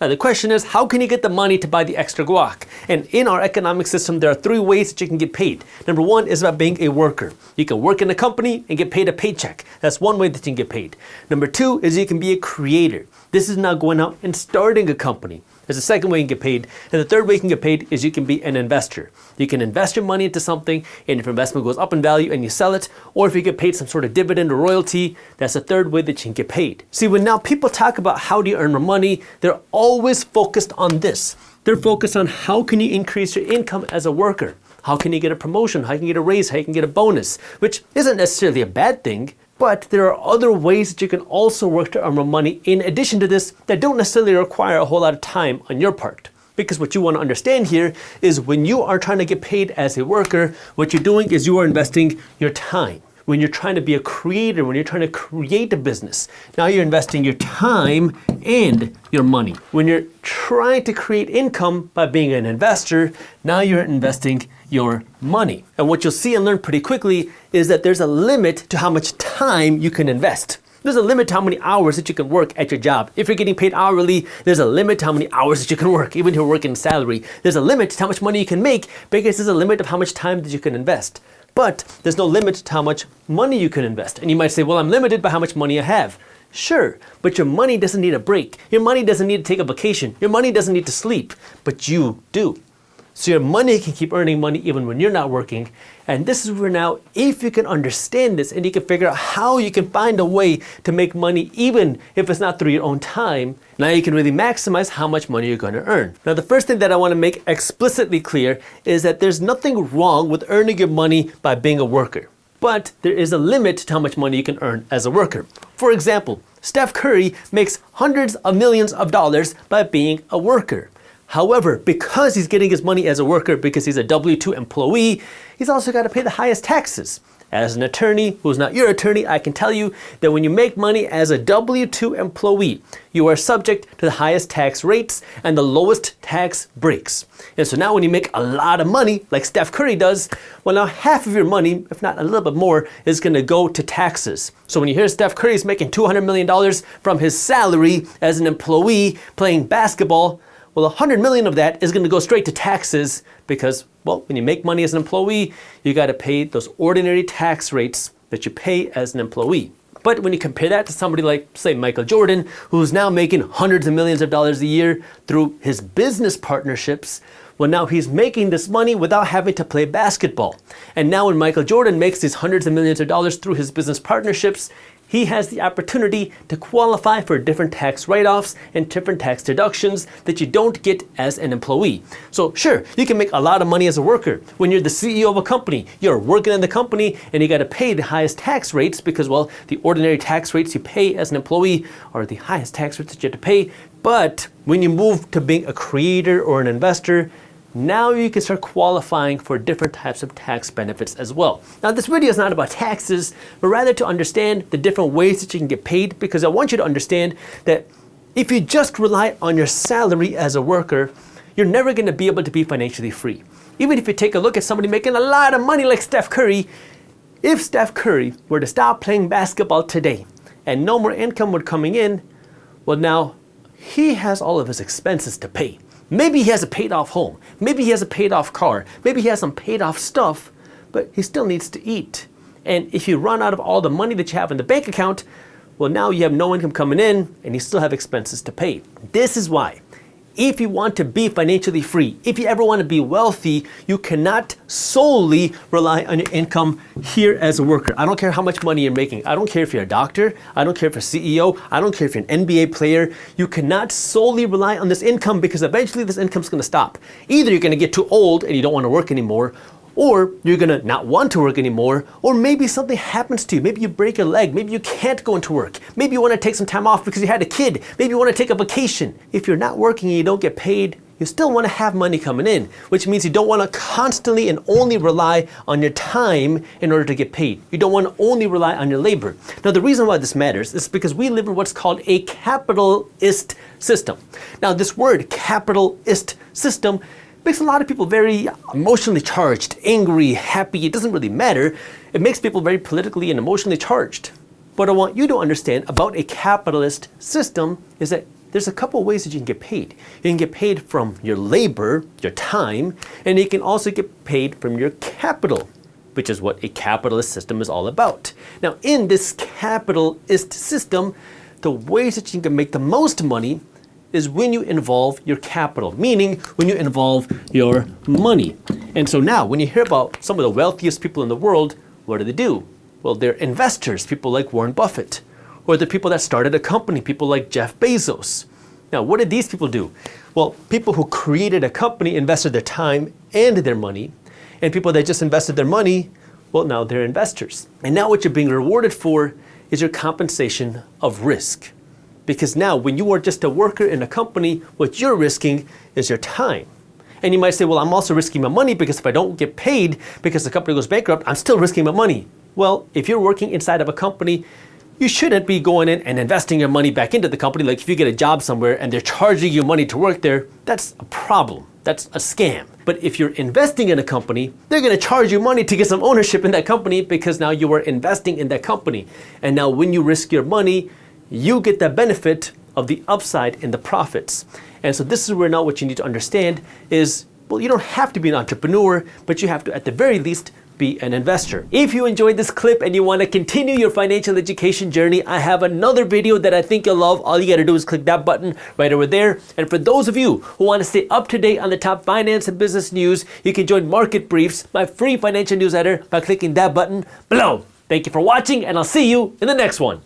Now the question is, how can you get the money to buy the extra guac? And in our economic system, there are three ways that you can get paid. Number one is about being a worker. You can work in a company and get paid a paycheck. That's one way that you can get paid. Number two is you can be a creator. This is now going out and starting a company. There's a second way you can get paid. And the third way you can get paid is you can be an investor. You can invest your money into something, and if your investment goes up in value and you sell it, or if you get paid some sort of dividend or royalty, that's the third way that you can get paid. See, when now people talk about how do you earn more money, they're always focused on this. They're focused on how can you increase your income as a worker? How can you get a promotion? How can you get a raise? How you can get a bonus? Which isn't necessarily a bad thing. But there are other ways that you can also work to earn more money in addition to this that don't necessarily require a whole lot of time on your part. Because what you want to understand here is when you are trying to get paid as a worker, what you're doing is you are investing your time. When you're trying to be a creator, when you're trying to create a business, now you're investing your time and your money. When you're trying to create income by being an investor, now you're investing your money. And what you'll see and learn pretty quickly is that there's a limit to how much time you can invest. There's a limit to how many hours that you can work at your job. If you're getting paid hourly, there's a limit to how many hours that you can work, even if you're working salary. There's a limit to how much money you can make because there's a limit of how much time that you can invest. But there's no limit to how much money you can invest. And you might say, well, I'm limited by how much money I have. Sure, but your money doesn't need a break. Your money doesn't need to take a vacation. Your money doesn't need to sleep, but you do. So your money can keep earning money even when you're not working. And this is where now, if you can understand this and you can figure out how you can find a way to make money even if it's not through your own time, now you can really maximize how much money you're going to earn. Now the first thing that I want to make explicitly clear is that there's nothing wrong with earning your money by being a worker. But there is a limit to how much money you can earn as a worker. For example, Steph Curry makes hundreds of millions of dollars by being a worker. However, because he's getting his money as a worker, because he's a W-2 employee, he's also got to pay the highest taxes. As an attorney who's not your attorney, I can tell you that when you make money as a W-2 employee, you are subject to the highest tax rates and the lowest tax breaks. And so now when you make a lot of money, like Steph Curry does, well now half of your money, if not a little bit more, is going to go to taxes. So when you hear Steph Curry is making $200 million from his salary as an employee playing basketball, well, 100 million of that is going to go straight to taxes because, well, when you make money as an employee, you got to pay those ordinary tax rates that you pay as an employee. But when you compare that to somebody like, say, Michael Jordan, who's now making hundreds of millions of dollars a year through his business partnerships, well, now he's making this money without having to play basketball. And now when Michael Jordan makes these hundreds of millions of dollars through his business partnerships, he has the opportunity to qualify for different tax write-offs and different tax deductions that you don't get as an employee. So sure, you can make a lot of money as a worker. When you're the CEO of a company, you're working in the company and you got to pay the highest tax rates because, well, the ordinary tax rates you pay as an employee are the highest tax rates that you have to pay. But when you move to being a creator or an investor, now you can start qualifying for different types of tax benefits as well. Now this video is not about taxes, but rather to understand the different ways that you can get paid, because I want you to understand that if you just rely on your salary as a worker, you're never going to be able to be financially free. Even if you take a look at somebody making a lot of money like Steph Curry, if Steph Curry were to stop playing basketball today and no more income were coming in, well now he has all of his expenses to pay. Maybe he has a paid off home, maybe he has a paid off car, maybe he has some paid off stuff, but he still needs to eat. And if you run out of all the money that you have in the bank account, well now you have no income coming in and you still have expenses to pay. This is why, if you want to be financially free, if you ever want to be wealthy, you cannot solely rely on your income here as a worker. I don't care how much money you're making. I don't care if you're a doctor. I don't care if you're a CEO. I don't care if you're an NBA player. You cannot solely rely on this income because eventually this income's going to stop. Either you're going to get too old and you don't want to work anymore, or you're going to not want to work anymore, or maybe something happens to you. Maybe you break your leg. Maybe you can't go into work. Maybe you want to take some time off because you had a kid. Maybe you want to take a vacation. If you're not working and you don't get paid, you still want to have money coming in, which means you don't want to constantly and only rely on your time in order to get paid. You don't want to only rely on your labor. Now, the reason why this matters is because we live in what's called a capitalist system. Now, this word capitalist system makes a lot of people very emotionally charged, angry, happy. It doesn't really matter. It makes people very politically and emotionally charged. What I want you to understand about a capitalist system is that there's a couple of ways that you can get paid. You can get paid from your labor, your time, and you can also get paid from your capital, which is what a capitalist system is all about. Now, in this capitalist system, the ways that you can make the most money is when you involve your capital, meaning when you involve your money. And so now, when you hear about some of the wealthiest people in the world, what do? Well, they're investors, people like Warren Buffett, or the people that started a company, people like Jeff Bezos. Now, what did these people do? Well, people who created a company invested their time and their money, and people that just invested their money, well, now they're investors. And now what you're being rewarded for is your compensation of risk. Because now when you are just a worker in a company, what you're risking is your time. And you might say, well, I'm also risking my money because if I don't get paid because the company goes bankrupt, I'm still risking my money. Well, if you're working inside of a company, you shouldn't be going in and investing your money back into the company. Like if you get a job somewhere and they're charging you money to work there, that's a problem. That's a scam. But if you're investing in a company, they're going to charge you money to get some ownership in that company because now you are investing in that company. And now when you risk your money, you get the benefit of the upside in the profits. And so this is where now what you need to understand is, well, you don't have to be an entrepreneur, but you have to at the very least be an investor. If you enjoyed this clip and you want to continue your financial education journey, I have another video that I think you'll love. All you got to do is click that button right over there. And for those of you who want to stay up to date on the top finance and business news, you can join Market Briefs, my free financial newsletter, by clicking that button below. Thank you for watching, and I'll see you in the next one.